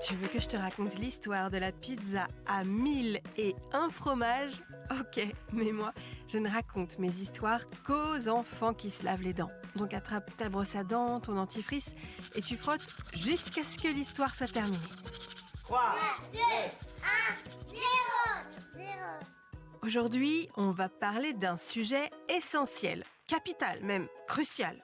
Tu veux que je te raconte l'histoire de la pizza à 1001 fromages ? Ok, mais moi, je ne raconte mes histoires qu'aux enfants qui se lavent les dents. Donc attrape ta brosse à dents, ton dentifrice, et tu frottes jusqu'à ce que l'histoire soit terminée. 3, 2, 1, 0. Aujourd'hui, on va parler d'un sujet essentiel, capital, même crucial.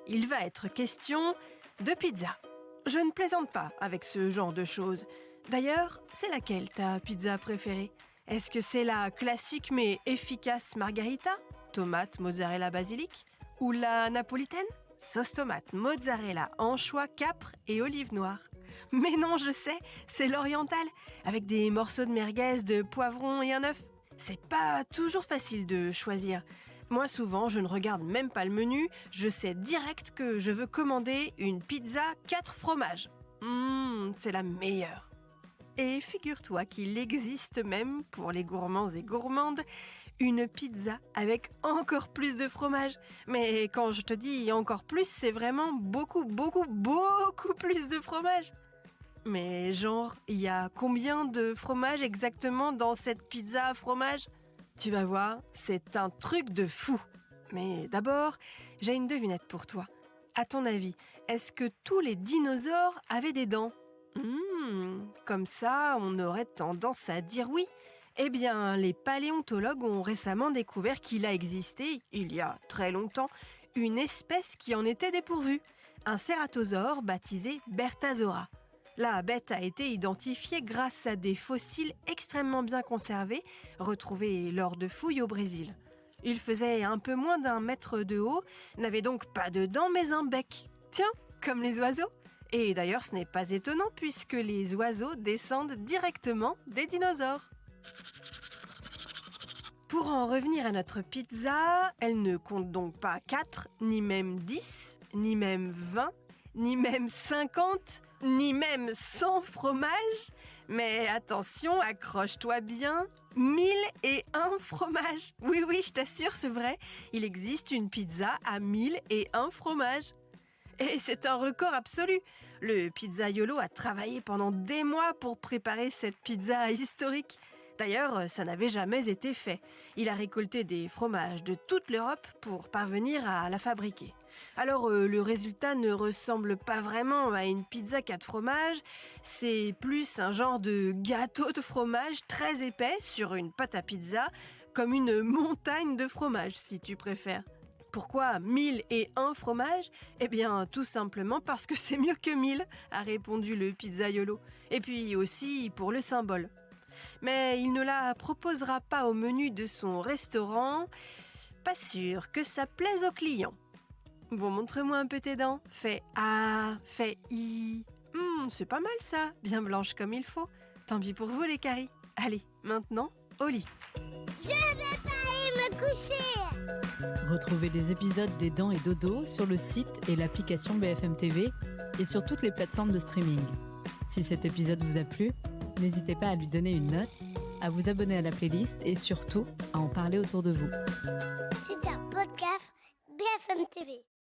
Il va être question de pizza. Je ne plaisante pas avec ce genre de choses. D'ailleurs, c'est laquelle ta pizza préférée ? Est-ce que c'est la classique mais efficace margarita ? Tomate, mozzarella, basilic ? Ou la napolitaine ? Sauce tomate, mozzarella, anchois, capre et olive noire. Mais non, je sais, c'est l'orientale, avec des morceaux de merguez, de poivron et un œuf. C'est pas toujours facile de choisir. Moi, souvent, je ne regarde même pas le menu, je sais direct que je veux commander une pizza 4 fromages. C'est la meilleure. Et figure-toi qu'il existe même, pour les gourmands et gourmandes, une pizza avec encore plus de fromage. Mais quand je te dis encore plus, c'est vraiment beaucoup plus de fromage. Mais genre, il y a combien de fromage exactement dans cette pizza à fromage ? Tu vas voir, c'est un truc de fou. Mais d'abord, j'ai une devinette pour toi. À ton avis, est-ce que tous les dinosaures avaient des dents ? Comme ça, on aurait tendance à dire oui. Eh bien, les paléontologues ont récemment découvert qu'il a existé, il y a très longtemps, une espèce qui en était dépourvue. Un cératosaure baptisé Berthasaura. La bête a été identifiée grâce à des fossiles extrêmement bien conservés, retrouvés lors de fouilles au Brésil. Il faisait un peu moins d'1 mètre de haut, n'avait donc pas de dents mais un bec. Tiens, comme les oiseaux. Et d'ailleurs, ce n'est pas étonnant puisque les oiseaux descendent directement des dinosaures. Pour en revenir à notre pizza, elle ne compte donc pas 4, ni même 10, ni même 20, ni même 50, ni même 100 fromages. Mais attention, accroche-toi bien, 1001 fromages. Oui, je t'assure, c'est vrai, il existe une pizza à 1001 fromages. Et c'est un record absolu. Le pizzaiolo a travaillé pendant des mois pour préparer cette pizza historique. D'ailleurs, ça n'avait jamais été fait. Il a récolté des fromages de toute l'Europe pour parvenir à la fabriquer. Alors, le résultat ne ressemble pas vraiment à une pizza 4 fromages. C'est plus un genre de gâteau de fromage très épais sur une pâte à pizza, comme une montagne de fromage, si tu préfères. Pourquoi 1001 fromages ? Eh bien, tout simplement parce que c'est mieux que 1000, a répondu le pizzaiolo. Et puis aussi pour le symbole. Mais il ne la proposera pas au menu de son restaurant. Pas sûr que ça plaise aux clients. Bon, montre-moi un peu tes dents. Fais A, fais I. C'est pas mal ça, bien blanche comme il faut. Tant pis pour vous les caries. Allez, maintenant, au lit. Je vais pas aller me coucher. Retrouvez les épisodes des Dents et Dodo sur le site et l'application BFM TV et sur toutes les plateformes de streaming. Si cet épisode vous a plu, n'hésitez pas à lui donner une note, à vous abonner à la playlist et surtout à en parler autour de vous. C'est un podcast BFM TV.